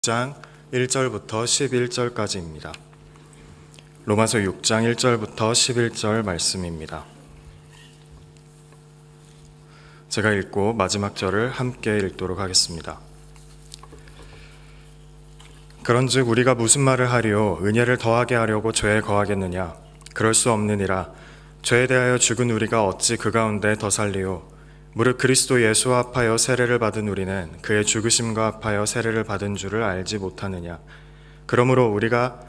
6장 1절부터 11절까지입니다. 로마서 6장 1절부터 11절 말씀입니다. 제가 읽고 마지막 절을 함께 읽도록 하겠습니다. 그런즉 우리가 무슨 말을 하리요? 은혜를 더하게 하려고 죄에 거하겠느냐? 그럴 수 없느니라. 죄에 대하여 죽은 우리가 어찌 그 가운데 더 살리요? 무릇 그리스도 예수와 합하여 세례를 받은 우리는 그의 죽으심과 합하여 세례를 받은 줄을 알지 못하느냐? 그러므로 우리가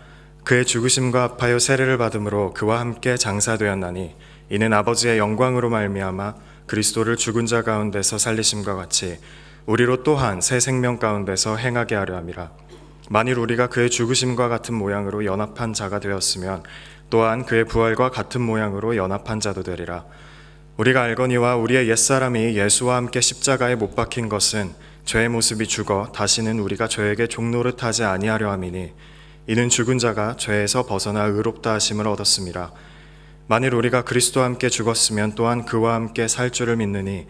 그의 죽으심과 합하여 세례를 받음으로 그와 함께 장사되었나니 이는 아버지의 영광으로 말미암아 그리스도를 죽은 자 가운데서 살리심과 같이 우리로 또한 새 생명 가운데서 행하게 하려 함이라. 만일 우리가 그의 죽으심과 같은 모양으로 연합한 자가 되었으면 또한 그의 부활과 같은 모양으로 연합한 자도 되리라. 우리가 알거니와 우리의 옛사람이 예수와 함께 십자가에 못 박힌 것은 죄의 모습이 죽어 다시는 우리가 죄에게 종노릇하지 아니하려 함이니 이는 죽은 자가 죄에서 벗어나 의롭다 하심을 얻었음이라. 만일 우리가 그리스도와 함께 죽었으면 또한 그와 함께 살 줄을 믿느니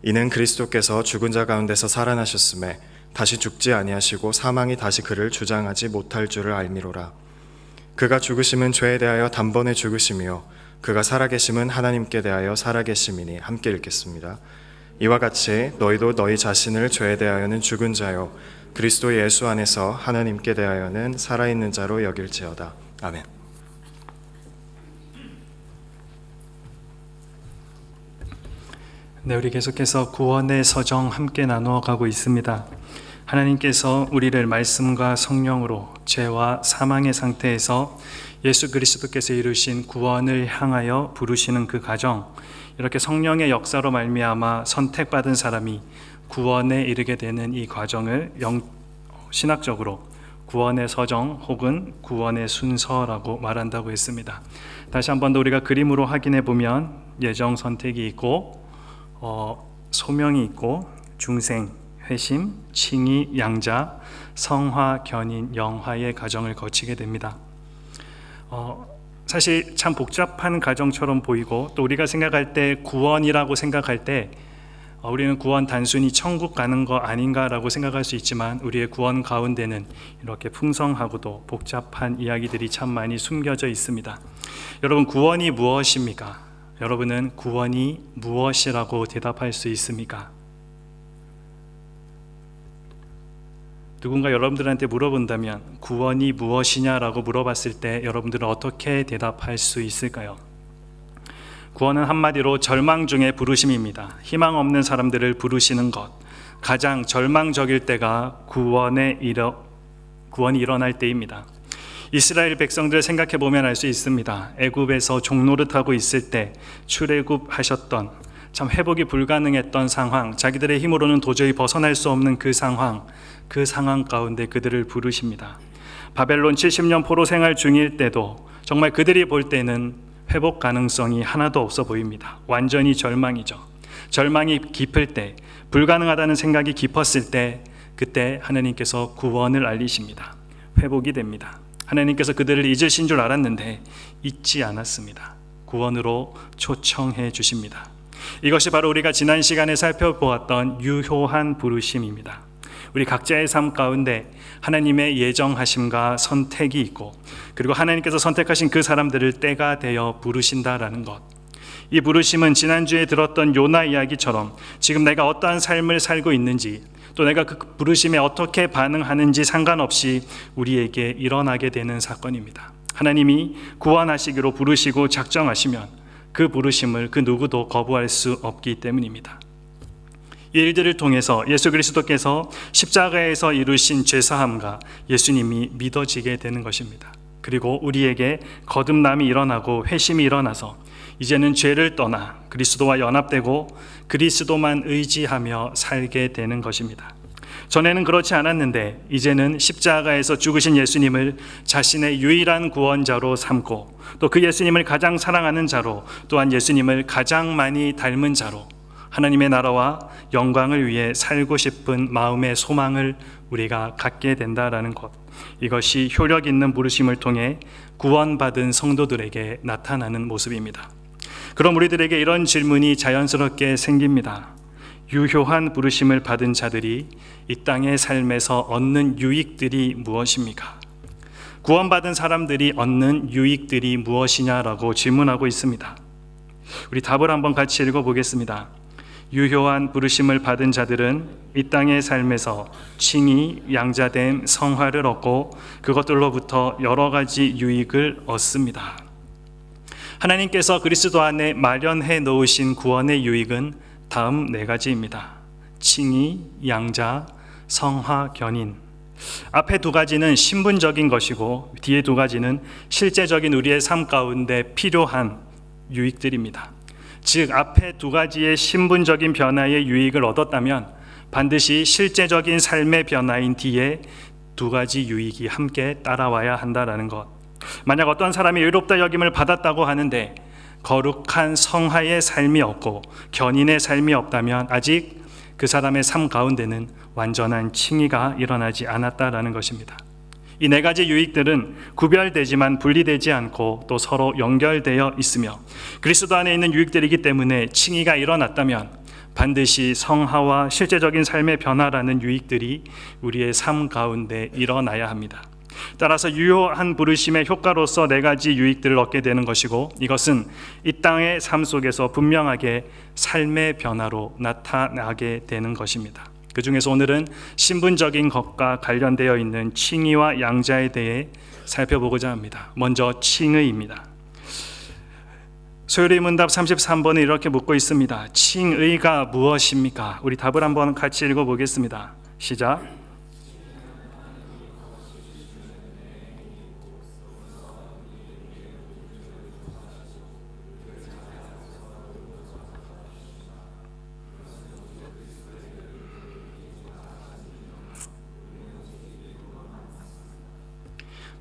이는 그리스도께서 죽은 자 가운데서 살아나셨음에 다시 죽지 아니하시고 사망이 다시 그를 주장하지 못할 줄을 알미로라. 그가 죽으심은 죄에 대하여 단번에 죽으심이요 그가 살아계심은 하나님께 대하여 살아계심이니. 함께 읽겠습니다. 이와 같이 너희도 너희 자신을 죄에 대하여는 죽은 자요 그리스도 예수 안에서 하나님께 대하여는 살아있는 자로 여길지어다. 아멘. 네, 우리 계속해서 구원의 서정 함께 나누어 가고 있습니다. 하나님께서 우리를 말씀과 성령으로 죄와 사망의 상태에서 예수 그리스도께서 이루신 구원을 향하여 부르시는 그 과정, 이렇게 성령의 역사로 말미암아 선택받은 사람이 구원에 이르게 되는 이 과정을 신학적으로 구원의 서정 혹은 구원의 순서라고 말한다고 했습니다. 다시 한 번 더 우리가 그림으로 확인해 보면 예정 선택이 있고 소명이 있고 중생, 회심, 칭의, 양자, 성화, 견인, 영화의 과정을 거치게 됩니다. 사실 참 복잡한 과정처럼 보이고 또 우리가 생각할 때 구원이라고 생각할 때 우리는 구원 단순히 천국 가는 거 아닌가라고 생각할 수 있지만 우리의 구원 가운데는 이렇게 풍성하고도 복잡한 이야기들이 참 많이 숨겨져 있습니다. 여러분, 구원이 무엇입니까? 여러분은 구원이 무엇이라고 대답할 수 있습니까? 누군가 여러분들한테 물어본다면 구원이 무엇이냐라고 물어봤을 때 여러분들은 어떻게 대답할 수 있을까요? 구원은 한마디로 절망 중의 부르심입니다. 희망 없는 사람들을 부르시는 것, 가장 절망적일 때가 구원이 일어날 때입니다. 이스라엘 백성들을 생각해 보면 알 수 있습니다. 애굽에서 종노릇하고 있을 때 출애굽하셨던 참 회복이 불가능했던 상황, 자기들의 힘으로는 도저히 벗어날 수 없는 그 상황 가운데 그들을 부르십니다. 바벨론 70년 포로 생활 중일 때도 정말 그들이 볼 때는 회복 가능성이 하나도 없어 보입니다. 완전히 절망이죠. 절망이 깊을 때, 불가능하다는 생각이 깊었을 때, 그때 하나님께서 구원을 알리십니다. 회복이 됩니다. 하나님께서 그들을 잊으신 줄 알았는데 잊지 않았습니다. 구원으로 초청해 주십니다. 이것이 바로 우리가 지난 시간에 살펴보았던 유효한 부르심입니다. 우리 각자의 삶 가운데 하나님의 예정하심과 선택이 있고, 그리고 하나님께서 선택하신 그 사람들을 때가 되어 부르신다라는 것. 이 부르심은 지난주에 들었던 요나 이야기처럼 지금 내가 어떠한 삶을 살고 있는지, 또 내가 그 부르심에 어떻게 반응하는지 상관없이 우리에게 일어나게 되는 사건입니다. 하나님이 구원하시기로 부르시고 작정하시면 그 부르심을 그 누구도 거부할 수 없기 때문입니다. 이 일들을 통해서 예수 그리스도께서 십자가에서 이루신 죄사함과 예수님이 믿어지게 되는 것입니다. 그리고 우리에게 거듭남이 일어나고 회심이 일어나서 이제는 죄를 떠나 그리스도와 연합되고 그리스도만 의지하며 살게 되는 것입니다. 전에는 그렇지 않았는데 이제는 십자가에서 죽으신 예수님을 자신의 유일한 구원자로 삼고 또 그 예수님을 가장 사랑하는 자로, 또한 예수님을 가장 많이 닮은 자로 하나님의 나라와 영광을 위해 살고 싶은 마음의 소망을 우리가 갖게 된다라는 것, 이것이 효력 있는 부르심을 통해 구원받은 성도들에게 나타나는 모습입니다. 그럼 우리들에게 이런 질문이 자연스럽게 생깁니다. 유효한 부르심을 받은 자들이 이 땅의 삶에서 얻는 유익들이 무엇입니까? 구원받은 사람들이 얻는 유익들이 무엇이냐라고 질문하고 있습니다. 우리 답을 한번 같이 읽어보겠습니다. 유효한 부르심을 받은 자들은 이 땅의 삶에서 칭의, 양자됨, 성화를 얻고 그것들로부터 여러 가지 유익을 얻습니다. 하나님께서 그리스도 안에 마련해 놓으신 구원의 유익은 다음 4가지입니다. 칭의, 양자, 성화, 견인. 앞에 2가지는 신분적인 것이고 뒤에 2가지는 실제적인 우리의 삶 가운데 필요한 유익들입니다. 즉 앞에 2가지의 신분적인 변화의 유익을 얻었다면 반드시 실제적인 삶의 변화인 뒤에 2가지 유익이 함께 따라와야 한다는 것. 만약 어떤 사람이 의롭다 여김을 받았다고 하는데 거룩한 성화의 삶이 없고 견인의 삶이 없다면 아직 그 사람의 삶 가운데는 완전한 칭의가 일어나지 않았다라는 것입니다. 이 4가지 유익들은 구별되지만 분리되지 않고 또 서로 연결되어 있으며 그리스도 안에 있는 유익들이기 때문에 칭의가 일어났다면 반드시 성화와 실제적인 삶의 변화라는 유익들이 우리의 삶 가운데 일어나야 합니다. 따라서 유효한 부르심의 효과로서 4가지 유익들을 얻게 되는 것이고 이것은 이 땅의 삶 속에서 분명하게 삶의 변화로 나타나게 되는 것입니다. 그 중에서 오늘은 신분적인 것과 관련되어 있는 칭의와 양자에 대해 살펴보고자 합니다. 먼저 칭의입니다. 소요리 문답 33번에 이렇게 묻고 있습니다. 칭의가 무엇입니까? 우리 답을 한번 같이 읽어보겠습니다. 시작.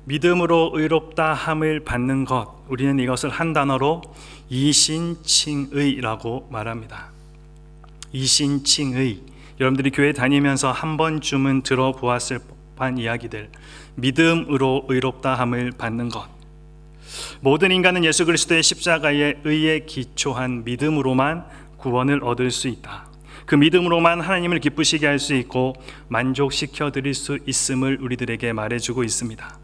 믿음으로 의롭다 함을 받는 것, 우리는 이것을 한 단어로 이신칭의라고 말합니다. 이신칭의, 여러분들이 교회 다니면서 한 번쯤은 들어보았을 법한 이야기들, 믿음으로 의롭다 함을 받는 것. 모든 인간은 예수 그리스도의 십자가의 의에 기초한 믿음으로만 구원을 얻을 수 있다. 그 믿음으로만 하나님을 기쁘시게 할 수 있고 만족시켜 드릴 수 있음을 우리들에게 말해주고 있습니다.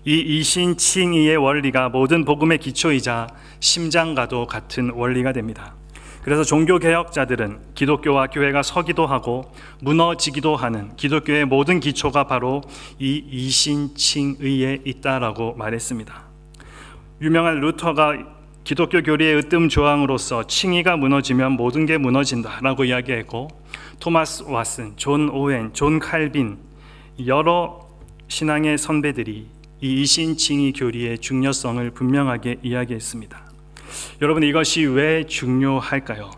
이 이신칭의의 원리가 모든 복음의 기초이자 심장과도 같은 원리가 됩니다. 그래서 종교개혁자들은 기독교와 교회가 서기도 하고 무너지기도 하는 기독교의 모든 기초가 바로 이 이신칭의에 있다라고 말했습니다. 유명한 루터가 기독교 교리의 으뜸 조항으로서 칭의가 무너지면 모든 게 무너진다라고 이야기했고 토마스 왓슨, 존 오웬, 존 칼빈 여러 신앙의 선배들이 이 이신칭의 교리의 중요성을 분명하게 이야기했습니다. 여러분, 이것이 왜 중요할까요?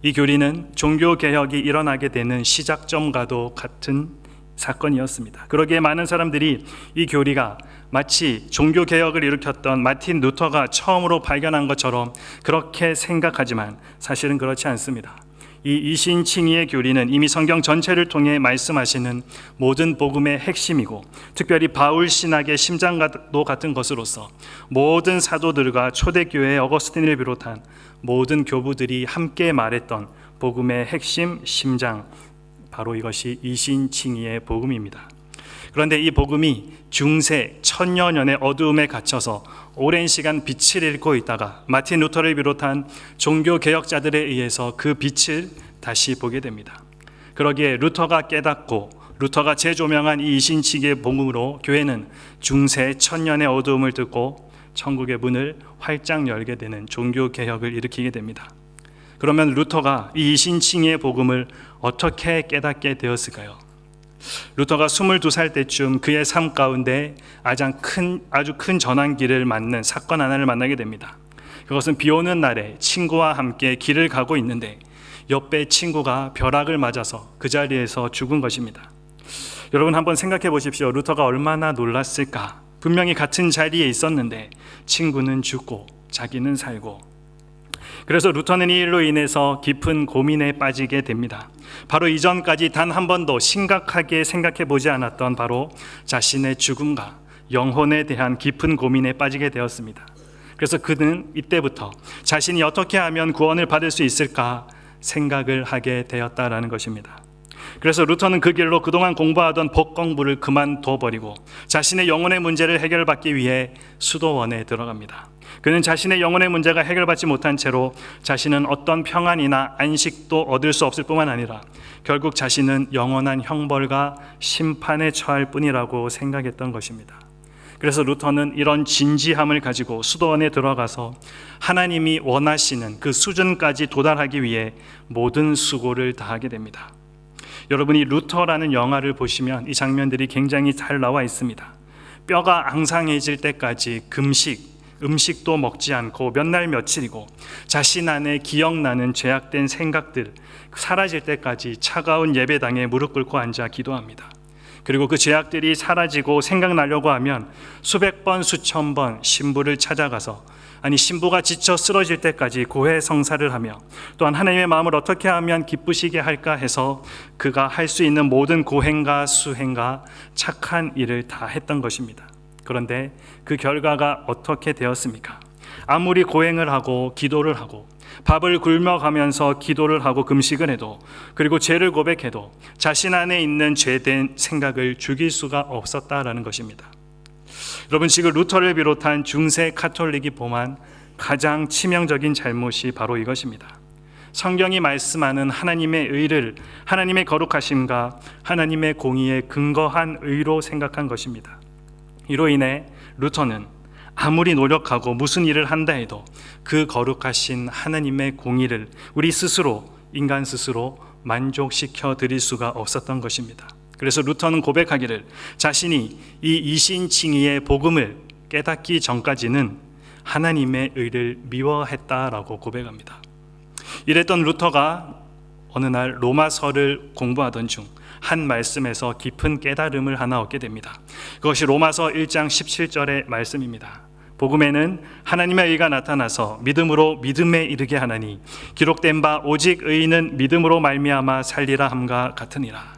이 교리는 종교개혁이 일어나게 되는 시작점과도 같은 사건이었습니다. 그러기에 많은 사람들이 이 교리가 마치 종교개혁을 일으켰던 마틴 루터가 처음으로 발견한 것처럼 그렇게 생각하지만 사실은 그렇지 않습니다. 이 이신칭의의 교리는 이미 성경 전체를 통해 말씀하시는 모든 복음의 핵심이고 특별히 바울 신학의 심장과도 같은 것으로서 모든 사도들과 초대교회의 어거스틴을 비롯한 모든 교부들이 함께 말했던 복음의 핵심 심장, 바로 이것이 이신칭의의 복음입니다. 그런데 이 복음이 중세 천여 년의 어두움에 갇혀서 오랜 시간 빛을 잃고 있다가 마틴 루터를 비롯한 종교 개혁자들에 의해서 그 빛을 다시 보게 됩니다. 그러기에 루터가 깨닫고 루터가 재조명한 이 이신칭의의 복음으로 교회는 중세 천년의 어두움을 뚫고 천국의 문을 활짝 열게 되는 종교 개혁을 일으키게 됩니다. 그러면 루터가 이 이신칭의의 복음을 어떻게 깨닫게 되었을까요? 루터가 22살 때쯤 그의 삶 가운데 아주 큰 전환기를 맞는 사건 하나를 만나게 됩니다. 그것은 비 오는 날에 친구와 함께 길을 가고 있는데 옆에 친구가 벼락을 맞아서 그 자리에서 죽은 것입니다. 여러분 한번 생각해 보십시오. 루터가 얼마나 놀랐을까? 분명히 같은 자리에 있었는데 친구는 죽고 자기는 살고. 그래서 루터는 이 일로 인해서 깊은 고민에 빠지게 됩니다. 바로 이전까지 단 한 번도 심각하게 생각해 보지 않았던 바로 자신의 죽음과 영혼에 대한 깊은 고민에 빠지게 되었습니다. 그래서 그는 이때부터 자신이 어떻게 하면 구원을 받을 수 있을까 생각을 하게 되었다라는 것입니다. 그래서 루터는 그 길로 그동안 공부하던 법 공부를 그만둬버리고 자신의 영혼의 문제를 해결받기 위해 수도원에 들어갑니다. 그는 자신의 영혼의 문제가 해결받지 못한 채로 자신은 어떤 평안이나 안식도 얻을 수 없을 뿐만 아니라 결국 자신은 영원한 형벌과 심판에 처할 뿐이라고 생각했던 것입니다. 그래서 루터는 이런 진지함을 가지고 수도원에 들어가서 하나님이 원하시는 그 수준까지 도달하기 위해 모든 수고를 다하게 됩니다. 여러분이 루터라는 영화를 보시면 이 장면들이 굉장히 잘 나와 있습니다. 뼈가 앙상해질 때까지 음식도 먹지 않고 몇 날 며칠이고 자신 안에 기억나는 죄악된 생각들 사라질 때까지 차가운 예배당에 무릎 꿇고 앉아 기도합니다. 그리고 그 죄악들이 사라지고 생각나려고 하면 수백 번 수천 번 신부를 찾아가서 신부가 지쳐 쓰러질 때까지 고해성사를 하며 또한 하나님의 마음을 어떻게 하면 기쁘시게 할까 해서 그가 할 수 있는 모든 고행과 수행과 착한 일을 다 했던 것입니다. 그런데 그 결과가 어떻게 되었습니까? 아무리 고행을 하고 기도를 하고 밥을 굶어가면서 기도를 하고 금식을 해도 그리고 죄를 고백해도 자신 안에 있는 죄된 생각을 죽일 수가 없었다라는 것입니다. 여러분, 지금 루터를 비롯한 중세 카톨릭이 범한 가장 치명적인 잘못이 바로 이것입니다. 성경이 말씀하는 하나님의 의를 하나님의 거룩하심과 하나님의 공의에 근거한 의로 생각한 것입니다. 이로 인해 루터는 아무리 노력하고 무슨 일을 한다 해도 그 거룩하신 하나님의 공의를 우리 스스로, 인간 스스로 만족시켜 드릴 수가 없었던 것입니다. 그래서 루터는 고백하기를 자신이 이 이신칭의의 복음을 깨닫기 전까지는 하나님의 의를 미워했다라고 고백합니다. 이랬던 루터가 어느 날 로마서를 공부하던 중 한 말씀에서 깊은 깨달음을 하나 얻게 됩니다. 그것이 로마서 1장 17절의 말씀입니다. 복음에는 하나님의 의가 나타나서 믿음으로 믿음에 이르게 하나니 기록된 바 오직 의인은 믿음으로 말미암아 살리라 함과 같으니라.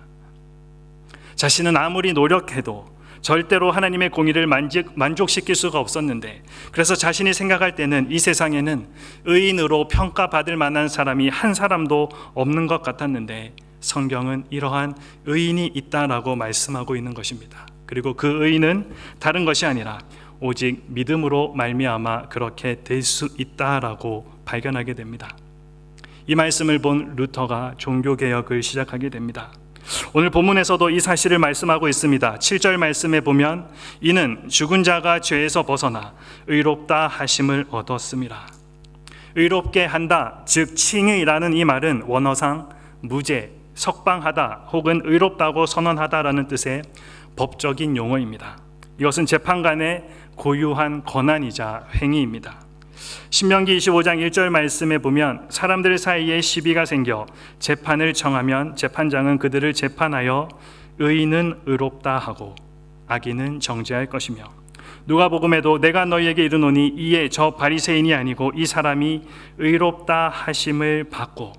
자신은 아무리 노력해도 절대로 하나님의 공의를 만족시킬 수가 없었는데, 그래서 자신이 생각할 때는 이 세상에는 의인으로 평가받을 만한 사람이 한 사람도 없는 것 같았는데 성경은 이러한 의인이 있다라고 말씀하고 있는 것입니다. 그리고 그 의인은 다른 것이 아니라 오직 믿음으로 말미암아 그렇게 될 수 있다라고 발견하게 됩니다. 이 말씀을 본 루터가 종교개혁을 시작하게 됩니다. 오늘 본문에서도 이 사실을 말씀하고 있습니다. 7절 말씀에 보면 이는 죽은 자가 죄에서 벗어나 의롭다 하심을 얻었음이라. 의롭게 한다, 즉 칭의라는 이 말은 원어상 무죄, 석방하다 혹은 의롭다고 선언하다라는 뜻의 법적인 용어입니다. 이것은 재판관의 고유한 권한이자 행위입니다. 신명기 25장 1절 말씀에 보면 사람들 사이에 시비가 생겨 재판을 청하면 재판장은 그들을 재판하여 의인은 의롭다 하고 악인은 정죄할 것이며, 누가복음에도 내가 너희에게 이르노니 이에 저 바리새인이 아니고 이 사람이 의롭다 하심을 받고,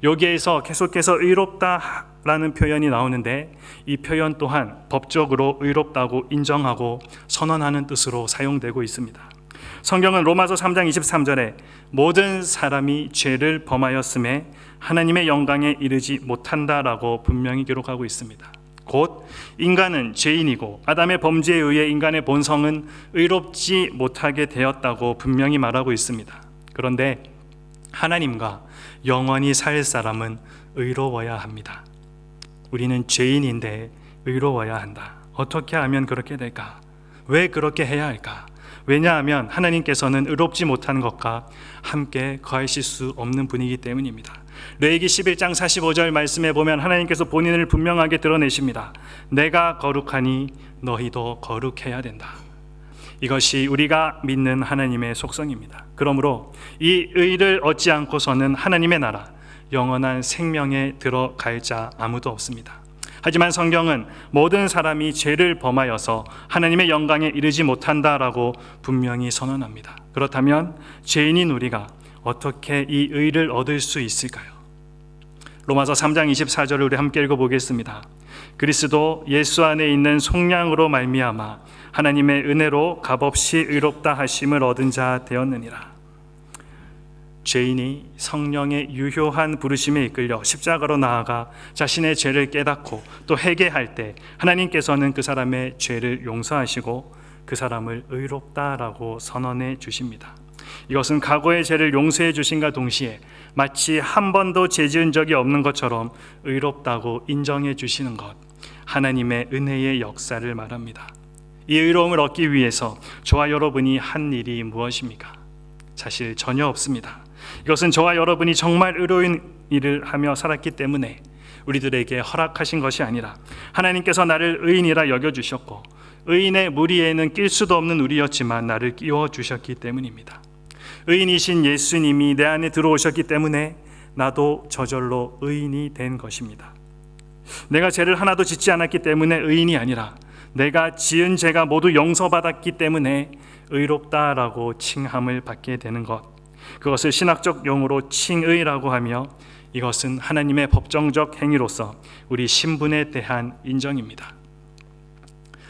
여기에서 계속해서 의롭다라는 표현이 나오는데 이 표현 또한 법적으로 의롭다고 인정하고 선언하는 뜻으로 사용되고 있습니다. 성경은 로마서 3장 23절에 모든 사람이 죄를 범하였음에 하나님의 영광에 이르지 못한다라고 분명히 기록하고 있습니다. 곧 인간은 죄인이고 아담의 범죄에 의해 인간의 본성은 의롭지 못하게 되었다고 분명히 말하고 있습니다. 그런데 하나님과 영원히 살 사람은 의로워야 합니다. 우리는 죄인인데 의로워야 한다. 어떻게 하면 그렇게 될까? 왜 그렇게 해야 할까? 왜냐하면 하나님께서는 의롭지 못한 것과 함께 거하실 수 없는 분이기 때문입니다. 레위기 11장 45절 말씀에 보면 하나님께서 본인을 분명하게 드러내십니다. 내가 거룩하니 너희도 거룩해야 된다. 이것이 우리가 믿는 하나님의 속성입니다. 그러므로 이 의를 얻지 않고서는 하나님의 나라, 영원한 생명에 들어갈 자 아무도 없습니다. 하지만 성경은 모든 사람이 죄를 범하여서 하나님의 영광에 이르지 못한다라고 분명히 선언합니다. 그렇다면 죄인인 우리가 어떻게 이 의를 얻을 수 있을까요? 로마서 3장 24절을 우리 함께 읽어보겠습니다. 그리스도 예수 안에 있는 속량으로 말미암아 하나님의 은혜로 값없이 의롭다 하심을 얻은 자 되었느니라. 죄인이 성령의 유효한 부르심에 이끌려 십자가로 나아가 자신의 죄를 깨닫고 또 회개할 때 하나님께서는 그 사람의 죄를 용서하시고 그 사람을 의롭다라고 선언해 주십니다. 이것은 과거의 죄를 용서해 주신과 동시에 마치 한 번도 죄 지은 적이 없는 것처럼 의롭다고 인정해 주시는 것, 하나님의 은혜의 역사를 말합니다. 이 의로움을 얻기 위해서 저와 여러분이 한 일이 무엇입니까? 사실 전혀 없습니다. 이것은 저와 여러분이 정말 의로운 일을 하며 살았기 때문에 우리들에게 허락하신 것이 아니라 하나님께서 나를 의인이라 여겨주셨고 의인의 무리에는 낄 수도 없는 우리였지만 나를 끼워주셨기 때문입니다. 의인이신 예수님이 내 안에 들어오셨기 때문에 나도 저절로 의인이 된 것입니다. 내가 죄를 하나도 짓지 않았기 때문에 의인이 아니라 내가 지은 죄가 모두 용서받았기 때문에 의롭다라고 칭함을 받게 되는 것, 그것을 신학적 용어로 칭의라고 하며 이것은 하나님의 법정적 행위로서 우리 신분에 대한 인정입니다.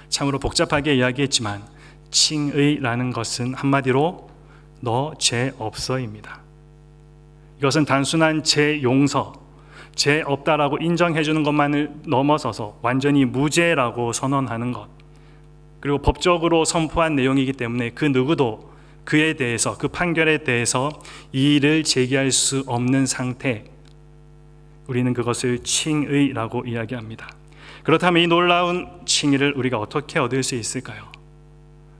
참으로 복잡하게 이야기했지만 칭의라는 것은 한마디로 너 죄 없어입니다. 이것은 단순한 죄 용서, 죄 없다라고 인정해 주는 것만을 넘어서서 완전히 무죄라고 선언하는 것, 그리고 법적으로 선포한 내용이기 때문에 그 누구도 그에 대해서, 그 판결에 대해서 이의를 제기할 수 없는 상태, 우리는 그것을 칭의라고 이야기합니다. 그렇다면 이 놀라운 칭의를 우리가 어떻게 얻을 수 있을까요?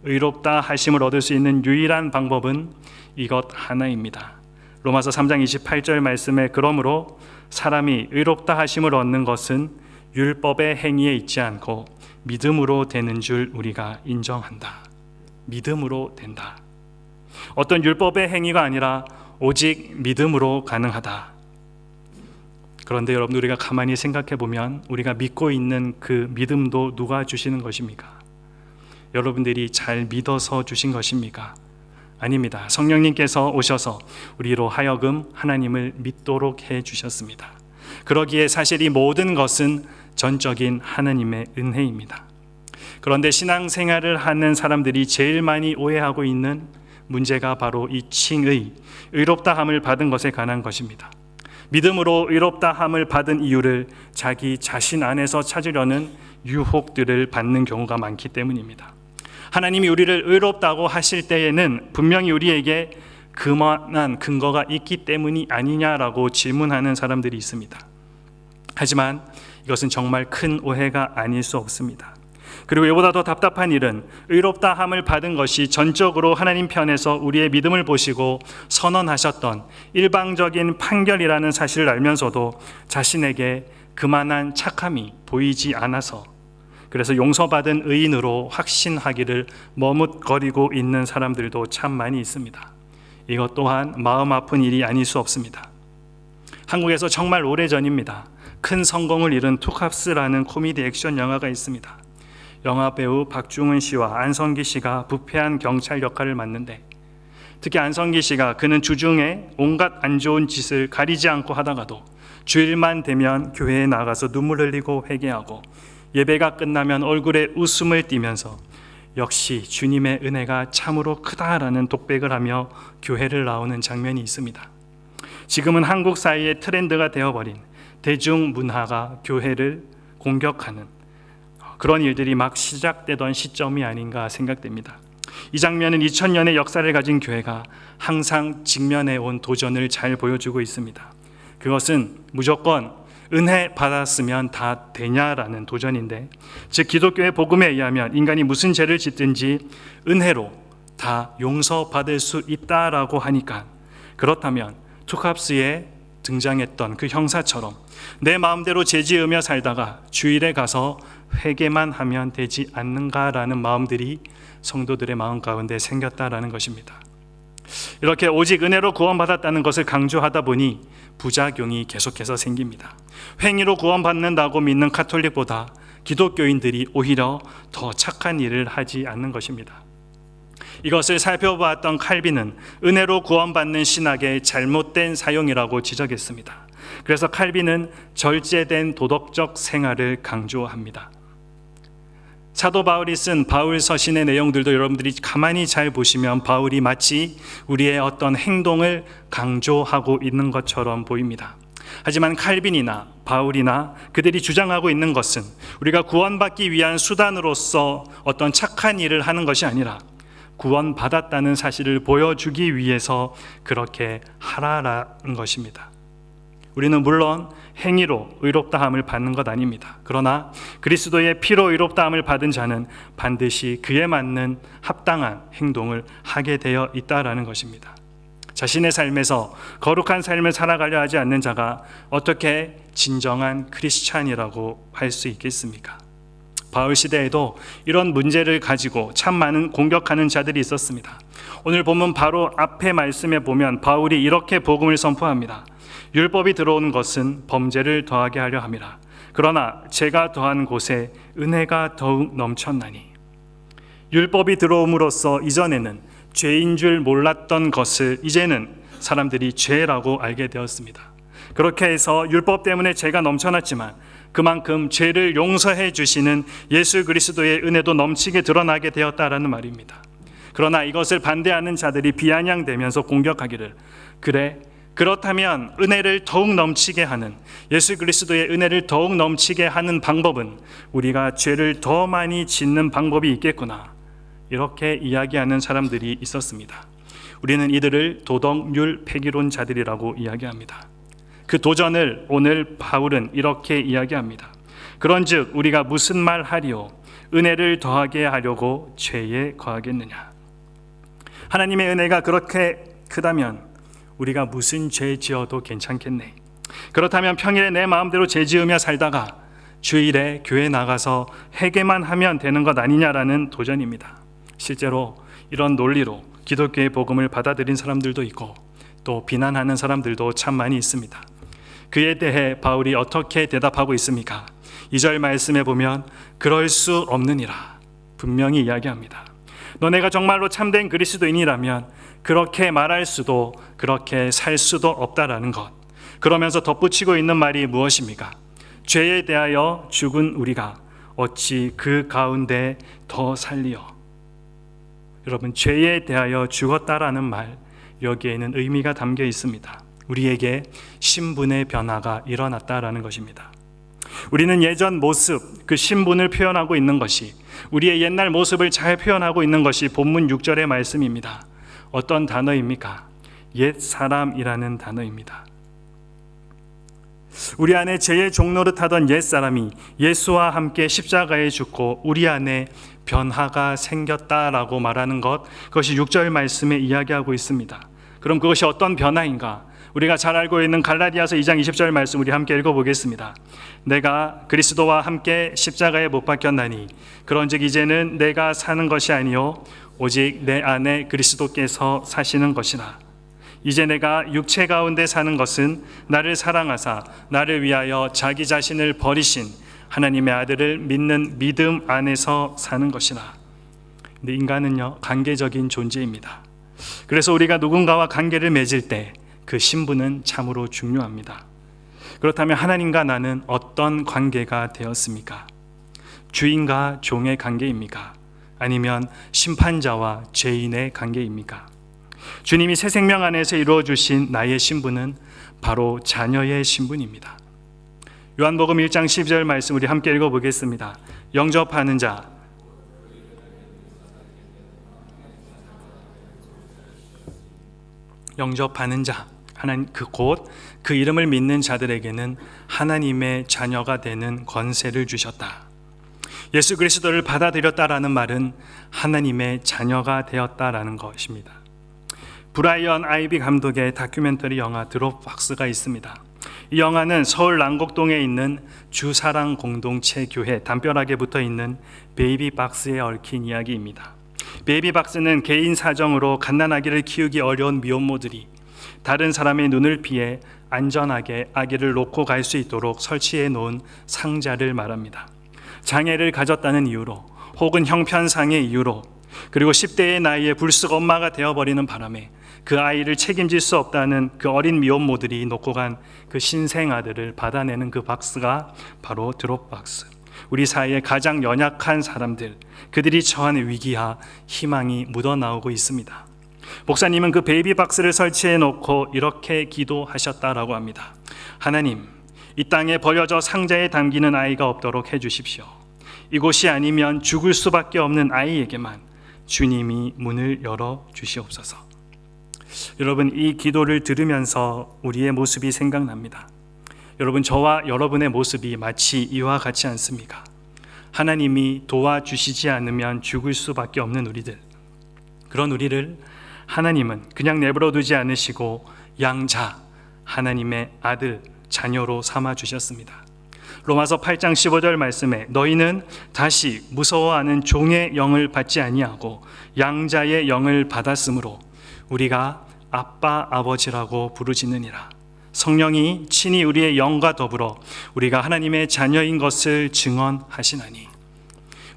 의롭다 하심을 얻을 수 있는 유일한 방법은 이것 하나입니다. 로마서 3장 28절 말씀에 그러므로 사람이 의롭다 하심을 얻는 것은 율법의 행위에 있지 않고 믿음으로 되는 줄 우리가 인정한다. 믿음으로 된다. 어떤 율법의 행위가 아니라 오직 믿음으로 가능하다. 그런데 여러분, 우리가 가만히 생각해 보면 우리가 믿고 있는 그 믿음도 누가 주시는 것입니까? 여러분들이 잘 믿어서 주신 것입니까? 아닙니다. 성령님께서 오셔서 우리로 하여금 하나님을 믿도록 해 주셨습니다. 그러기에 사실 이 모든 것은 전적인 하나님의 은혜입니다. 그런데 신앙생활을 하는 사람들이 제일 많이 오해하고 있는 문제가 바로 이 칭의, 의롭다함을 받은 것에 관한 것입니다. 믿음으로 의롭다함을 받은 이유를 자기 자신 안에서 찾으려는 유혹들을 받는 경우가 많기 때문입니다. 하나님이 우리를 의롭다고 하실 때에는 분명히 우리에게 그만한 근거가 있기 때문이 아니냐라고 질문하는 사람들이 있습니다. 하지만 이것은 정말 큰 오해가 아닐 수 없습니다. 그리고 이보다 더 답답한 일은 의롭다함을 받은 것이 전적으로 하나님 편에서 우리의 믿음을 보시고 선언하셨던 일방적인 판결이라는 사실을 알면서도 자신에게 그만한 착함이 보이지 않아서, 그래서 용서받은 의인으로 확신하기를 머뭇거리고 있는 사람들도 참 많이 있습니다. 이것 또한 마음 아픈 일이 아닐 수 없습니다. 한국에서 정말 오래전입니다. 큰 성공을 이룬 투캅스라는 코미디 액션 영화가 있습니다. 영화 배우 박중훈 씨와 안성기 씨가 부패한 경찰 역할을 맡는데, 특히 안성기 씨가 그는 주중에 온갖 안 좋은 짓을 가리지 않고 하다가도 주일만 되면 교회에 나가서 눈물 흘리고 회개하고 예배가 끝나면 얼굴에 웃음을 띠면서 역시 주님의 은혜가 참으로 크다라는 독백을 하며 교회를 나오는 장면이 있습니다. 지금은 한국 사이의 트렌드가 되어버린 대중문화가 교회를 공격하는 그런 일들이 막 시작되던 시점이 아닌가 생각됩니다. 이 장면은 2000년의 역사를 가진 교회가 항상 직면해온 도전을 잘 보여주고 있습니다. 그것은 무조건 은혜 받았으면 다 되냐라는 도전인데, 즉 기독교의 복음에 의하면 인간이 무슨 죄를 짓든지 은혜로 다 용서받을 수 있다라고 하니까, 그렇다면 투캅스에 등장했던 그 형사처럼 내 마음대로 죄 지으며 살다가 주일에 가서 회개만 하면 되지 않는가라는 마음들이 성도들의 마음 가운데 생겼다라는 것입니다. 이렇게 오직 은혜로 구원받았다는 것을 강조하다 보니 부작용이 계속해서 생깁니다. 행위로 구원받는다고 믿는 가톨릭보다 기독교인들이 오히려 더 착한 일을 하지 않는 것입니다. 이것을 살펴보았던 칼빈은 은혜로 구원받는 신학의 잘못된 사용이라고 지적했습니다. 그래서 칼빈은 절제된 도덕적 생활을 강조합니다. 사도 바울이 쓴 바울 서신의 내용들도 여러분들이 가만히 잘 보시면 바울이 마치 우리의 어떤 행동을 강조하고 있는 것처럼 보입니다. 하지만 칼빈이나 바울이나 그들이 주장하고 있는 것은 우리가 구원받기 위한 수단으로서 어떤 착한 일을 하는 것이 아니라 구원받았다는 사실을 보여주기 위해서 그렇게 하라라는 것입니다. 우리는 물론 행위로 의롭다함을 받는 것 아닙니다. 그러나 그리스도의 피로 의롭다함을 받은 자는 반드시 그에 맞는 합당한 행동을 하게 되어 있다라는 것입니다. 자신의 삶에서 거룩한 삶을 살아가려 하지 않는 자가 어떻게 진정한 크리스찬이라고 할 수 있겠습니까? 바울 시대에도 이런 문제를 가지고 참 많은 공격하는 자들이 있었습니다. 오늘 본문 바로 앞에 말씀에 보면 바울이 이렇게 복음을 선포합니다. 율법이 들어온 것은 범죄를 더하게 하려 함이라. 그러나 제가 더한 곳에 은혜가 더욱 넘쳤나니. 율법이 들어옴으로써 이전에는 죄인 줄 몰랐던 것을 이제는 사람들이 죄라고 알게 되었습니다. 그렇게 해서 율법 때문에 죄가 넘쳐났지만 그만큼 죄를 용서해 주시는 예수 그리스도의 은혜도 넘치게 드러나게 되었다라는 말입니다. 그러나 이것을 반대하는 자들이 비아냥대면서 공격하기를, 그래, 그렇다면 은혜를 더욱 넘치게 하는, 예수 그리스도의 은혜를 더욱 넘치게 하는 방법은 우리가 죄를 더 많이 짓는 방법이 있겠구나, 이렇게 이야기하는 사람들이 있었습니다. 우리는 이들을 도덕률 폐기론자들이라고 이야기합니다. 그 도전을 오늘 바울은 이렇게 이야기합니다. 그런즉 우리가 무슨 말 하리요? 은혜를 더하게 하려고 죄에 거하겠느냐? 하나님의 은혜가 그렇게 크다면 우리가 무슨 죄 지어도 괜찮겠네. 그렇다면 평일에 내 마음대로 죄 지으며 살다가 주일에 교회 나가서 회개만 하면 되는 것 아니냐라는 도전입니다. 실제로 이런 논리로 기독교의 복음을 받아들인 사람들도 있고 또 비난하는 사람들도 참 많이 있습니다. 그에 대해 바울이 어떻게 대답하고 있습니까? 2절 말씀에 보면 그럴 수 없느니라 분명히 이야기합니다. 너네가 정말로 참된 그리스도인이라면 그렇게 말할 수도 그렇게 살 수도 없다라는 것. 그러면서 덧붙이고 있는 말이 무엇입니까? 죄에 대하여 죽은 우리가 어찌 그 가운데 더 살리어. 여러분, 죄에 대하여 죽었다라는 말, 여기에는 의미가 담겨 있습니다. 우리에게 신분의 변화가 일어났다라는 것입니다. 우리는 예전 모습, 그 신분을 표현하고 있는 것이, 우리의 옛날 모습을 잘 표현하고 있는 것이 본문 6절의 말씀입니다. 어떤 단어입니까? 옛 사람이라는 단어입니다. 우리 안에 죄의 종노릇하던 옛 사람이 예수와 함께 십자가에 죽고 우리 안에 변화가 생겼다라고 말하는 것, 그것이 6절 말씀에 이야기하고 있습니다. 그럼 그것이 어떤 변화인가? 우리가 잘 알고 있는 갈라디아서 2장 20절 말씀 우리 함께 읽어보겠습니다. 내가 그리스도와 함께 십자가에 못 박혔나니 그런즉 이제는 내가 사는 것이 아니요 오직 내 안에 그리스도께서 사시는 것이라. 이제 내가 육체 가운데 사는 것은 나를 사랑하사 나를 위하여 자기 자신을 버리신 하나님의 아들을 믿는 믿음 안에서 사는 것이라. 근데 인간은요, 관계적인 존재입니다. 그래서 우리가 누군가와 관계를 맺을 때 그 신분은 참으로 중요합니다. 그렇다면 하나님과 나는 어떤 관계가 되었습니까? 주인과 종의 관계입니까? 아니면 심판자와 죄인의 관계입니까? 주님이 새 생명 안에서 이루어 주신 나의 신분은 바로 자녀의 신분입니다. 요한복음 1장 12절 말씀 우리 함께 읽어보겠습니다. 영접하는 자, 영접하는 자, 하나님 그 이름을 믿는 자들에게는 하나님의 자녀가 되는 권세를 주셨다. 예수 그리스도를 받아들였다라는 말은 하나님의 자녀가 되었다라는 것입니다. 브라이언 아이비 감독의 다큐멘터리 영화 드롭박스가 있습니다. 이 영화는 서울 남곡동에 있는 주사랑 공동체 교회 담벼락에 붙어 있는 베이비박스에 얽힌 이야기입니다. 베이비박스는 개인 사정으로 갓난아기를 키우기 어려운 미혼모들이 다른 사람의 눈을 피해 안전하게 아기를 놓고 갈 수 있도록 설치해 놓은 상자를 말합니다. 장애를 가졌다는 이유로 혹은 형편상의 이유로 그리고 10대의 나이에 불쑥 엄마가 되어버리는 바람에 그 아이를 책임질 수 없다는 그 어린 미혼모들이 놓고 간 그 신생 아들을 받아내는 그 박스가 바로 드롭박스. 우리 사이에 가장 연약한 사람들, 그들이 처한 위기와 희망이 묻어나오고 있습니다. 목사님은 그 베이비 박스를 설치해 놓고 이렇게 기도하셨다라고 합니다. 하나님, 이 땅에 버려져 상자에 담기는 아이가 없도록 해주십시오. 이곳이 아니면 죽을 수밖에 없는 아이에게만 주님이 문을 열어 주시옵소서. 여러분, 이 기도를 들으면서 우리의 모습이 생각납니다. 여러분, 저와 여러분의 모습이 마치 이와 같지 않습니까? 하나님이 도와주시지 않으면 죽을 수밖에 없는 우리들, 그런 우리를 하나님은 그냥 내버려 두지 않으시고 양자, 하나님의 아들, 자녀로 삼아 주셨습니다. 로마서 8장 15절 말씀에 너희는 다시 무서워하는 종의 영을 받지 아니하고 양자의 영을 받았으므로 우리가 아빠 아버지라고 부르짖느니라. 성령이 친히 우리의 영과 더불어 우리가 하나님의 자녀인 것을 증언하시나니.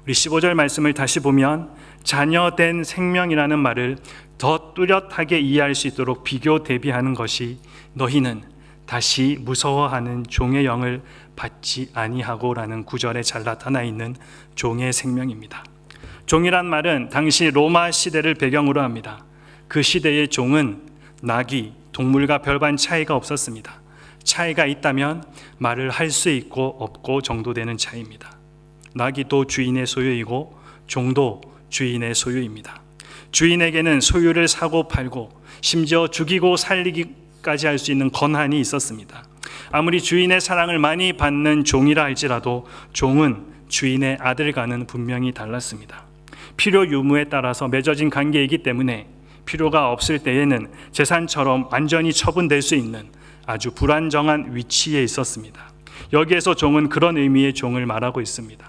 우리 15절 말씀을 다시 보면 자녀된 생명이라는 말을 더 뚜렷하게 이해할 수 있도록 비교 대비하는 것이 너희는 다시 무서워하는 종의 영을 받지 아니하고라는 구절에 잘 나타나 있는 종의 생명입니다. 종이란 말은 당시 로마 시대를 배경으로 합니다. 그 시대의 종은 나귀, 동물과 별반 차이가 없었습니다. 차이가 있다면 말을 할 수 있고 없고 정도 되는 차이입니다. 나귀도 주인의 소유이고 종도 주인의 소유입니다. 주인에게는 소유를 사고 팔고 심지어 죽이고 살리기까지 할 수 있는 권한이 있었습니다. 아무리 주인의 사랑을 많이 받는 종이라 할지라도 종은 주인의 아들과는 분명히 달랐습니다. 필요 유무에 따라서 맺어진 관계이기 때문에 필요가 없을 때에는 재산처럼 완전히 처분될 수 있는 아주 불안정한 위치에 있었습니다. 여기에서 종은 그런 의미의 종을 말하고 있습니다.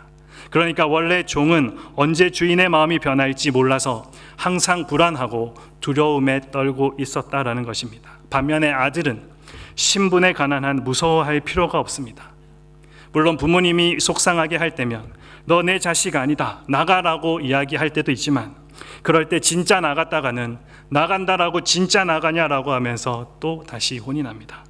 그러니까 원래 종은 언제 주인의 마음이 변할지 몰라서 항상 불안하고 두려움에 떨고 있었다라는 것입니다. 반면에 아들은 신분에 관한 한 무서워할 필요가 없습니다. 물론 부모님이 속상하게 할 때면 너 내 자식 아니다, 나가라고 이야기할 때도 있지만 그럴 때 진짜 나갔다가는 나간다라고 진짜 나가냐라고 하면서 또 다시 혼이 납니다.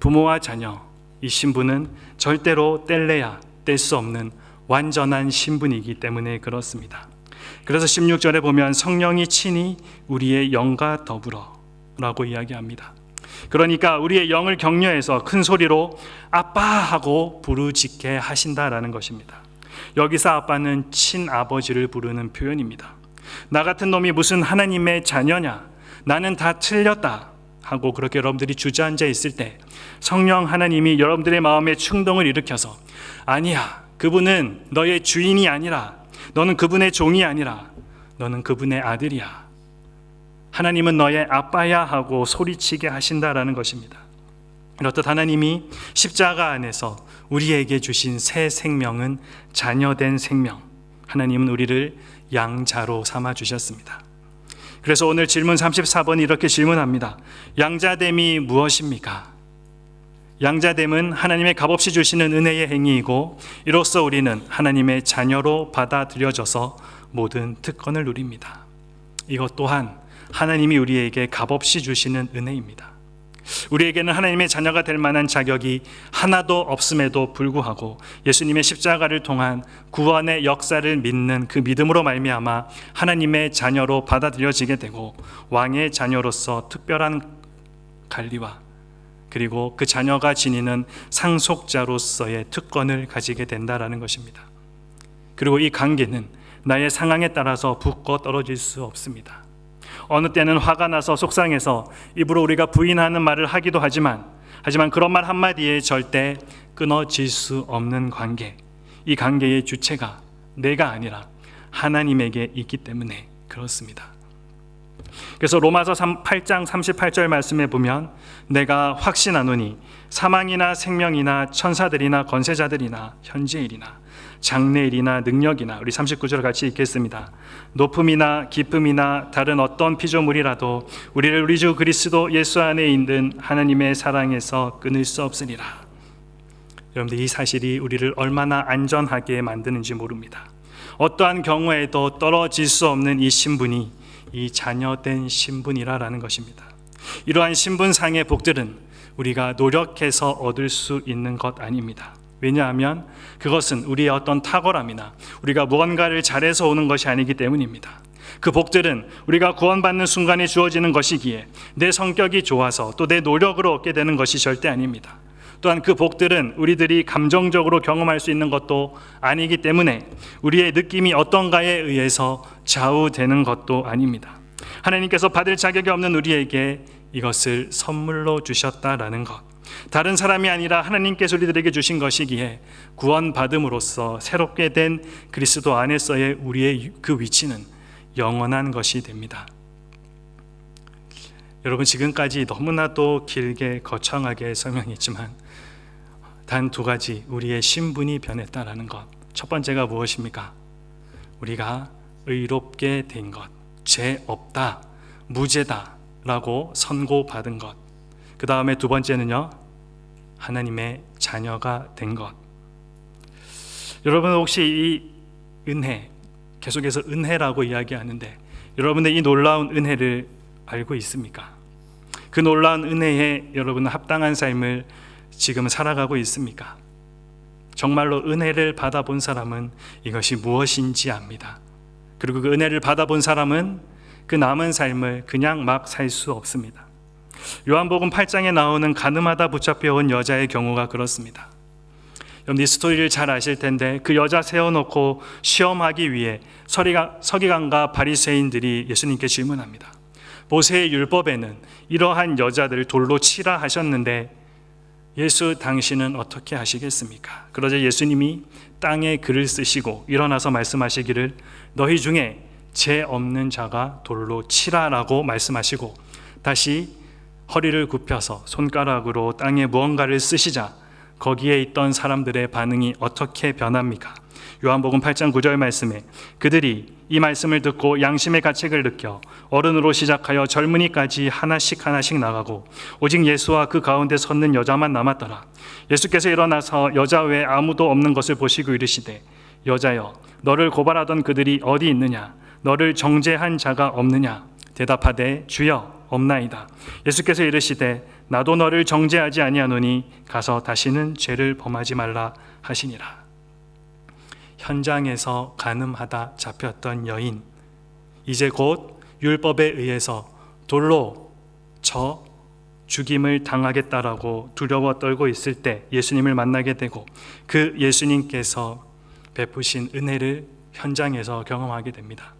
부모와 자녀, 이 신분은 절대로 뗄래야 뗄 수 없는 완전한 신분이기 때문에 그렇습니다. 그래서 16절에 보면 성령이 친히 우리의 영과 더불어 라고 이야기합니다. 그러니까 우리의 영을 격려해서 큰 소리로 아빠 하고 부르짖게 하신다라는 것입니다. 여기서 아빠는 친아버지를 부르는 표현입니다. 나 같은 놈이 무슨 하나님의 자녀냐, 나는 다 틀렸다 하고 그렇게 여러분들이 주저앉아 있을 때 성령 하나님이 여러분들의 마음에 충동을 일으켜서 아니야, 그분은 너의 주인이 아니라, 너는 그분의 종이 아니라 너는 그분의 아들이야, 하나님은 너의 아빠야 하고 소리치게 하신다라는 것입니다. 이렇듯 하나님이 십자가 안에서 우리에게 주신 새 생명은 자녀된 생명, 하나님은 우리를 양자로 삼아 주셨습니다. 그래서 오늘 질문 34번 이렇게 질문합니다. 양자됨이 무엇입니까? 양자됨은 하나님의 값없이 주시는 은혜의 행위이고 이로써 우리는 하나님의 자녀로 받아들여져서 모든 특권을 누립니다. 이것 또한 하나님이 우리에게 값없이 주시는 은혜입니다. 우리에게는 하나님의 자녀가 될 만한 자격이 하나도 없음에도 불구하고 예수님의 십자가를 통한 구원의 역사를 믿는 그 믿음으로 말미암아 하나님의 자녀로 받아들여지게 되고 왕의 자녀로서 특별한 관리와 그리고 그 자녀가 지니는 상속자로서의 특권을 가지게 된다라는 것입니다. 그리고 이 관계는 나의 상황에 따라서 붙고 떨어질 수 없습니다. 어느 때는 화가 나서 속상해서 입으로 우리가 부인하는 말을 하기도 하지만 그런 말 한마디에 절대 끊어질 수 없는 관계, 이 관계의 주체가 내가 아니라 하나님에게 있기 때문에 그렇습니다. 그래서 로마서 8장 38절 말씀에 보면 내가 확신하노니 사망이나 생명이나 천사들이나 권세자들이나 현재일이나 장래일이나 능력이나, 우리 39절 같이 읽겠습니다. 높음이나 깊음이나 다른 어떤 피조물이라도 우리를 우리 주 그리스도 예수 안에 있는 하나님의 사랑에서 끊을 수 없으리라. 여러분들, 이 사실이 우리를 얼마나 안전하게 만드는지 모릅니다. 어떠한 경우에도 떨어질 수 없는 이 신분이 이 자녀된 신분이라는 것입니다. 이러한 신분상의 복들은 우리가 노력해서 얻을 수 있는 것 아닙니다. 왜냐하면 그것은 우리의 어떤 탁월함이나 우리가 무언가를 잘해서 오는 것이 아니기 때문입니다. 그 복들은 우리가 구원받는 순간에 주어지는 것이기에 내 성격이 좋아서 또 내 노력으로 얻게 되는 것이 절대 아닙니다. 또한 그 복들은 우리들이 감정적으로 경험할 수 있는 것도 아니기 때문에 우리의 느낌이 어떤가에 의해서 좌우되는 것도 아닙니다. 하나님께서 받을 자격이 없는 우리에게 이것을 선물로 주셨다라는 것, 다른 사람이 아니라 하나님께서 우리들에게 주신 것이기에 구원받음으로써 새롭게 된 그리스도 안에서의 우리의 그 위치는 영원한 것이 됩니다. 여러분, 지금까지 너무나도 길게 거창하게 설명했지만 단 두 가지, 우리의 신분이 변했다라는 것. 첫 번째가 무엇입니까? 우리가 의롭게 된 것, 죄 없다, 무죄다 라고 선고받은 것. 그 다음에 두 번째는요, 하나님의 자녀가 된 것. 여러분, 혹시 이 은혜, 계속해서 은혜라고 이야기하는데 여러분들 이 놀라운 은혜를 알고 있습니까? 그 놀라운 은혜에 여러분은 합당한 삶을 지금 살아가고 있습니까? 정말로 은혜를 받아본 사람은 이것이 무엇인지 압니다. 그리고 그 은혜를 받아본 사람은 그 남은 삶을 그냥 막 살 수 없습니다. 요한복음 8장에 나오는 가늠하다 붙잡혀온 여자의 경우가 그렇습니다. 여러분, 이 스토리를 잘 아실 텐데 그 여자 세워놓고 시험하기 위해 서기관과 바리새인들이 예수님께 질문합니다. 모세의 율법에는 이러한 여자들을 돌로 치라 하셨는데 예수 당신은 어떻게 하시겠습니까? 그러자 예수님이 땅에 글을 쓰시고 일어나서 말씀하시기를 너희 중에 죄 없는 자가 돌로 치라라고 말씀하시고 다시 허리를 굽혀서 손가락으로 땅에 무언가를 쓰시자 거기에 있던 사람들의 반응이 어떻게 변합니까? 요한복음 8장 9절 말씀에 그들이 이 말씀을 듣고 양심의 가책을 느껴 어른으로 시작하여 젊은이까지 하나씩 나가고 오직 예수와 그 가운데 섰는 여자만 남았더라. 예수께서 일어나서 여자 외에 아무도 없는 것을 보시고 이르시되 여자여 너를 고발하던 그들이 어디 있느냐? 너를 정죄한 자가 없느냐? 대답하되 주여 없나이다. 예수께서 이르시되 나도 너를 정죄하지 아니하노니 가서 다시는 죄를 범하지 말라 하시니라. 현장에서 간음하다 잡혔던 여인, 이제 곧 율법에 의해서 돌로 쳐 죽임을 당하겠다라고 두려워 떨고 있을 때 예수님을 만나게 되고 그 예수님께서 베푸신 은혜를 현장에서 경험하게 됩니다.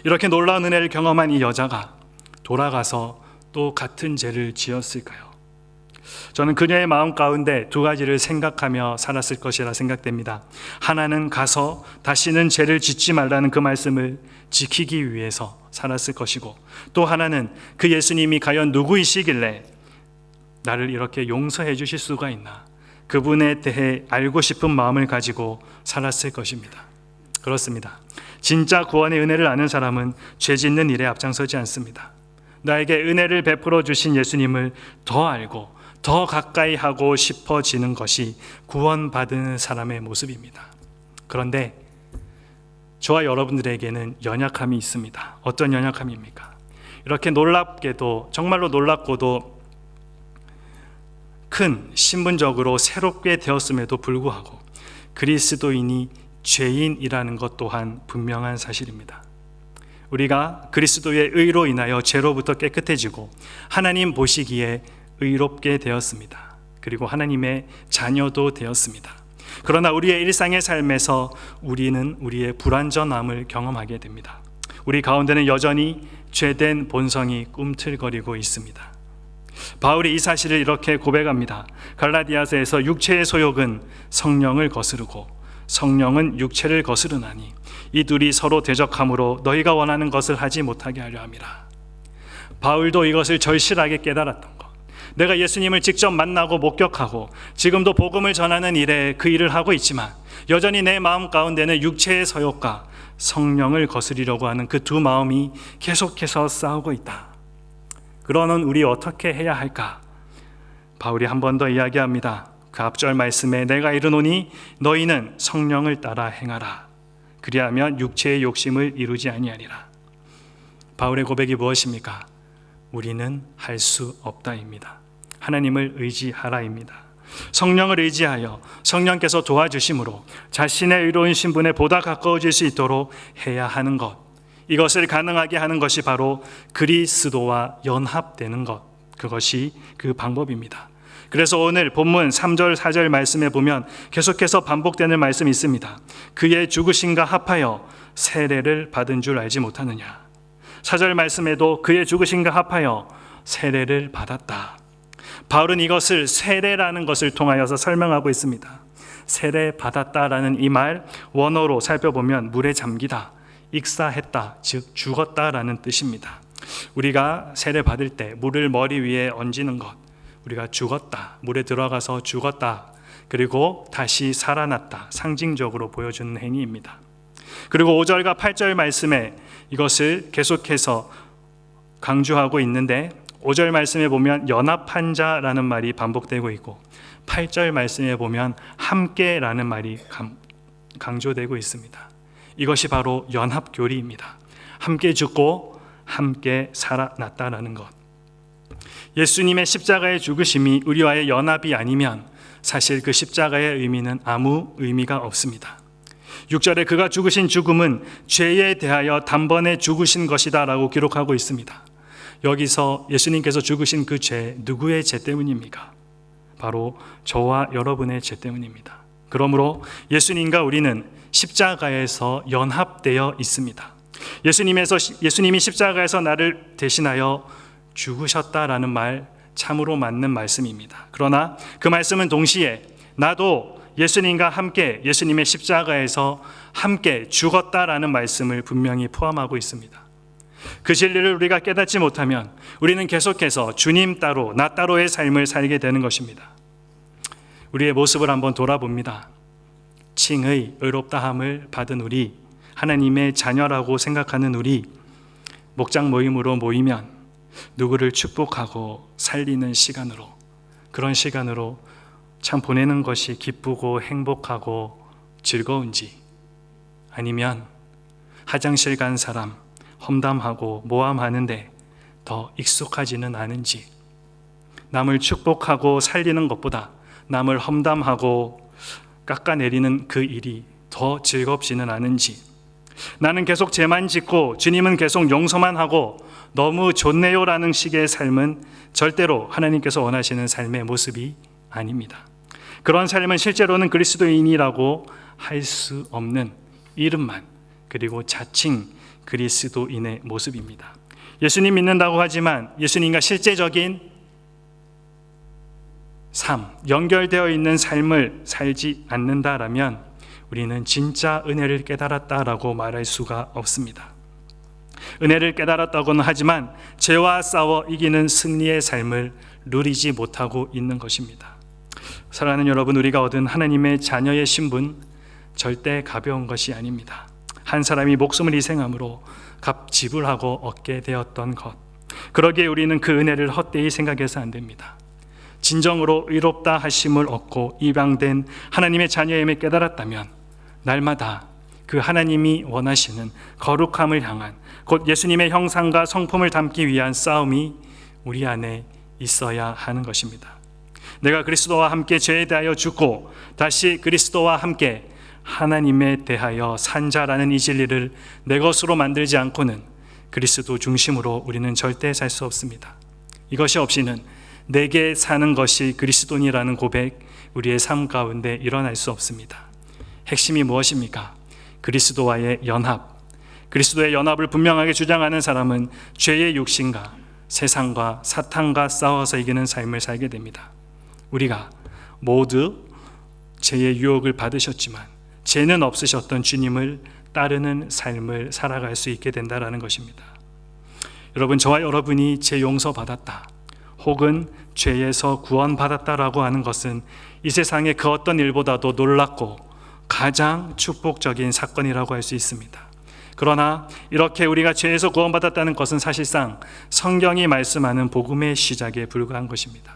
이렇게 놀라운 은혜를 경험한 이 여자가 돌아가서 또 같은 죄를 지었을까요? 저는 그녀의 마음 가운데 두 가지를 생각하며 살았을 것이라 생각됩니다. 하나는 가서 다시는 죄를 짓지 말라는 그 말씀을 지키기 위해서 살았을 것이고, 또 하나는 그 예수님이 과연 누구이시길래 나를 이렇게 용서해 주실 수가 있나, 그분에 대해 알고 싶은 마음을 가지고 살았을 것입니다. 그렇습니다. 진짜 구원의 은혜를 아는 사람은 죄 짓는 일에 앞장서지 않습니다. 나에게 은혜를 베풀어 주신 예수님을 더 알고 더 가까이 하고 싶어지는 것이 구원받은 사람의 모습입니다. 그런데 저와 여러분들에게는 연약함이 있습니다. 어떤 연약함입니까? 이렇게 놀랍게도, 정말로 놀랍고도 큰 신분적으로 새롭게 되었음에도 불구하고 그리스도인이 죄인이라는 것 또한 분명한 사실입니다. 우리가 그리스도의 의로 인하여 죄로부터 깨끗해지고 하나님 보시기에 의롭게 되었습니다. 그리고 하나님의 자녀도 되었습니다. 그러나 우리의 일상의 삶에서 우리는 우리의 불완전함을 경험하게 됩니다. 우리 가운데는 여전히 죄된 본성이 꿈틀거리고 있습니다. 바울이 이 사실을 이렇게 고백합니다. 갈라디아서에서 육체의 소욕은 성령을 거스르고 성령은 육체를 거스르나니 이 둘이 서로 대적함으로 너희가 원하는 것을 하지 못하게 하려 함이라. 바울도 이것을 절실하게 깨달았던 것, 내가 예수님을 직접 만나고 목격하고 지금도 복음을 전하는 일에 그 일을 하고 있지만 여전히 내 마음 가운데는 육체의 서욕과 성령을 거스리려고 하는 그 두 마음이 계속해서 싸우고 있다. 그러는 우리 어떻게 해야 할까? 바울이 한 번 더 이야기합니다. 그 앞절 말씀에 내가 이르노니 너희는 성령을 따라 행하라. 그리하면 육체의 욕심을 이루지 아니하리라. 바울의 고백이 무엇입니까? 우리는 할 수 없다입니다. 하나님을 의지하라입니다. 성령을 의지하여 성령께서 도와주심으로 자신의 의로운 신분에 보다 가까워질 수 있도록 해야 하는 것, 이것을 가능하게 하는 것이 바로 그리스도와 연합되는 것, 그것이 그 방법입니다. 그래서 오늘 본문 3절 4절 말씀에 보면 계속해서 반복되는 말씀이 있습니다. 그의 죽으심과 합하여 세례를 받은 줄 알지 못하느냐. 4절 말씀에도 그의 죽으심과 합하여 세례를 받았다. 바울은 이것을 세례라는 것을 통하여서 설명하고 있습니다. 세례 받았다라는 이 말 원어로 살펴보면 물에 잠기다, 익사했다, 즉 죽었다라는 뜻입니다. 우리가 세례 받을 때 물을 머리 위에 얹는 것, 우리가 죽었다, 물에 들어가서 죽었다, 그리고 다시 살아났다, 상징적으로 보여주는 행위입니다. 그리고 5절과 8절 말씀에 이것을 계속해서 강조하고 있는데 5절 말씀에 보면 연합한 자라는 말이 반복되고 있고 8절 말씀에 보면 함께라는 말이 강조되고 있습니다. 이것이 바로 연합교리입니다. 함께 죽고 함께 살아났다라는 것. 예수님의 십자가의 죽으심이 우리와의 연합이 아니면 사실 그 십자가의 의미는 아무 의미가 없습니다. 6절에 그가 죽으신 죽음은 죄에 대하여 단번에 죽으신 것이다 라고 기록하고 있습니다. 여기서 예수님께서 죽으신 그 죄, 누구의 죄 때문입니까? 바로 저와 여러분의 죄 때문입니다. 그러므로 예수님과 우리는 십자가에서 연합되어 있습니다. 예수님이 십자가에서 나를 대신하여 죽으셨다라는 말, 참으로 맞는 말씀입니다. 그러나 그 말씀은 동시에 나도 예수님과 함께 예수님의 십자가에서 함께 죽었다라는 말씀을 분명히 포함하고 있습니다. 그 진리를 우리가 깨닫지 못하면 우리는 계속해서 주님 따로 나 따로의 삶을 살게 되는 것입니다. 우리의 모습을 한번 돌아봅니다. 칭의 의롭다함을 받은 우리, 하나님의 자녀라고 생각하는 우리, 목장 모임으로 모이면 누구를 축복하고 살리는 시간으로, 그런 시간으로 참 보내는 것이 기쁘고 행복하고 즐거운지, 아니면 화장실 간 사람 험담하고 모함하는데 더 익숙하지는 않은지, 남을 축복하고 살리는 것보다 남을 험담하고 깎아내리는 그 일이 더 즐겁지는 않은지, 나는 계속 죄만 짓고 주님은 계속 용서만 하고 너무 좋네요 라는 식의 삶은 절대로 하나님께서 원하시는 삶의 모습이 아닙니다. 그런 삶은 실제로는 그리스도인이라고 할 수 없는 이름만, 그리고 자칭 그리스도인의 모습입니다. 예수님 믿는다고 하지만 예수님과 실제적인 삶, 연결되어 있는 삶을 살지 않는다라면 우리는 진짜 은혜를 깨달았다라고 말할 수가 없습니다. 은혜를 깨달았다고는 하지만 죄와 싸워 이기는 승리의 삶을 누리지 못하고 있는 것입니다. 사랑하는 여러분, 우리가 얻은 하나님의 자녀의 신분 절대 가벼운 것이 아닙니다. 한 사람이 목숨을 희생함으로 값 지불하고 얻게 되었던 것, 그러기에 우리는 그 은혜를 헛되이 생각해서 안 됩니다. 진정으로 의롭다 하심을 얻고 입양된 하나님의 자녀임을 깨달았다면 날마다 그 하나님이 원하시는 거룩함을 향한, 곧 예수님의 형상과 성품을 담기 위한 싸움이 우리 안에 있어야 하는 것입니다. 내가 그리스도와 함께 죄에 대하여 죽고 다시 그리스도와 함께 하나님에 대하여 산 자라는 이 진리를 내 것으로 만들지 않고는 그리스도 중심으로 우리는 절대 살 수 없습니다. 이것이 없이는 내게 사는 것이 그리스도니라는 고백, 우리의 삶 가운데 일어날 수 없습니다. 핵심이 무엇입니까? 그리스도와의 연합. 그리스도의 연합을 분명하게 주장하는 사람은 죄의 육신과 세상과 사탄과 싸워서 이기는 삶을 살게 됩니다. 우리가 모두 죄의 유혹을 받으셨지만 죄는 없으셨던 주님을 따르는 삶을 살아갈 수 있게 된다는 것입니다. 여러분, 저와 여러분이 죄 용서받았다, 혹은 죄에서 구원받았다라고 하는 것은 이 세상의 그 어떤 일보다도 놀랍고 가장 축복적인 사건이라고 할 수 있습니다. 그러나 이렇게 우리가 죄에서 구원받았다는 것은 사실상 성경이 말씀하는 복음의 시작에 불과한 것입니다.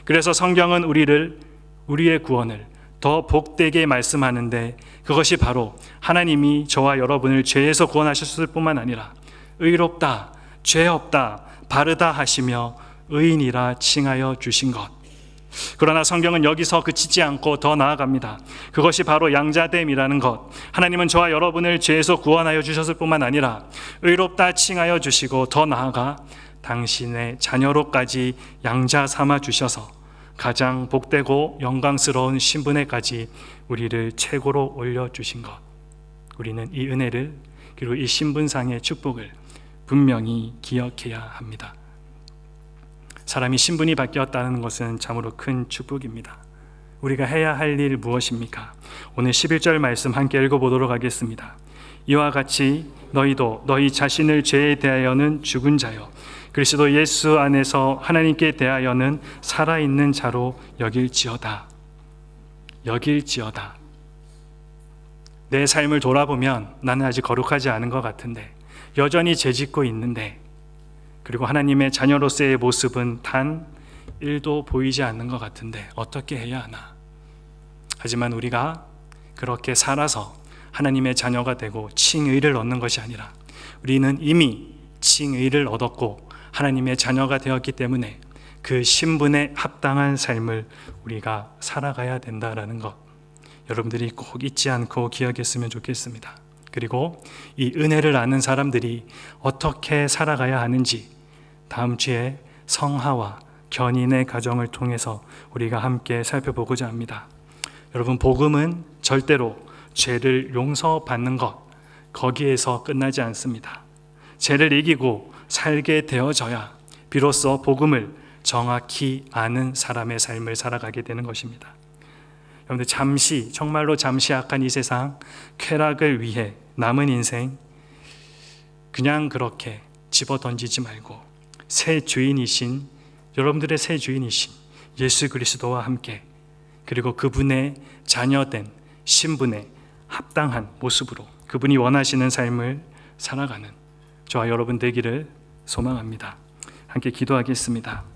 그래서 성경은 우리의 구원을 더 복되게 말씀하는데, 그것이 바로 하나님이 저와 여러분을 죄에서 구원하셨을 뿐만 아니라 의롭다, 죄 없다, 바르다 하시며 의인이라 칭하여 주신 것, 그러나 성경은 여기서 그치지 않고 더 나아갑니다. 그것이 바로 양자됨이라는 것. 하나님은 저와 여러분을 죄에서 구원하여 주셨을 뿐만 아니라 의롭다 칭하여 주시고 더 나아가 당신의 자녀로까지 양자 삼아 주셔서 가장 복되고 영광스러운 신분에까지 우리를 최고로 올려주신 것. 우리는 이 은혜를, 그리고 이 신분상의 축복을 분명히 기억해야 합니다. 사람이 신분이 바뀌었다는 것은 참으로 큰 축복입니다. 우리가 해야 할 일 무엇입니까? 오늘 11절 말씀 함께 읽어보도록 하겠습니다. 이와 같이 너희도 너희 자신을 죄에 대하여는 죽은 자요 그리스도 예수 안에서 하나님께 대하여는 살아있는 자로 여길지어다. 여길지어다. 내 삶을 돌아보면 나는 아직 거룩하지 않은 것 같은데, 여전히 죄짓고 있는데, 그리고 하나님의 자녀로서의 모습은 단 1도 보이지 않는 것 같은데 어떻게 해야 하나? 하지만 우리가 그렇게 살아서 하나님의 자녀가 되고 칭의를 얻는 것이 아니라, 우리는 이미 칭의를 얻었고 하나님의 자녀가 되었기 때문에 그 신분에 합당한 삶을 우리가 살아가야 된다라는 것, 여러분들이 꼭 잊지 않고 기억했으면 좋겠습니다. 그리고 이 은혜를 아는 사람들이 어떻게 살아가야 하는지 다음 주에 성하와 견인의 가정을 통해서 우리가 함께 살펴보고자 합니다. 여러분, 복음은 절대로 죄를 용서받는 것, 거기에서 끝나지 않습니다. 죄를 이기고 살게 되어져야 비로소 복음을 정확히 아는 사람의 삶을 살아가게 되는 것입니다. 여러분들, 잠시, 정말로 잠시 악한 이 세상 쾌락을 위해 남은 인생 그냥 그렇게 집어 던지지 말고 새 주인이신, 여러분들의 새 주인이신 예수 그리스도와 함께, 그리고 그분의 자녀된 신분에 합당한 모습으로 그분이 원하시는 삶을 살아가는 저와 여러분 되기를 소망합니다. 함께 기도하겠습니다.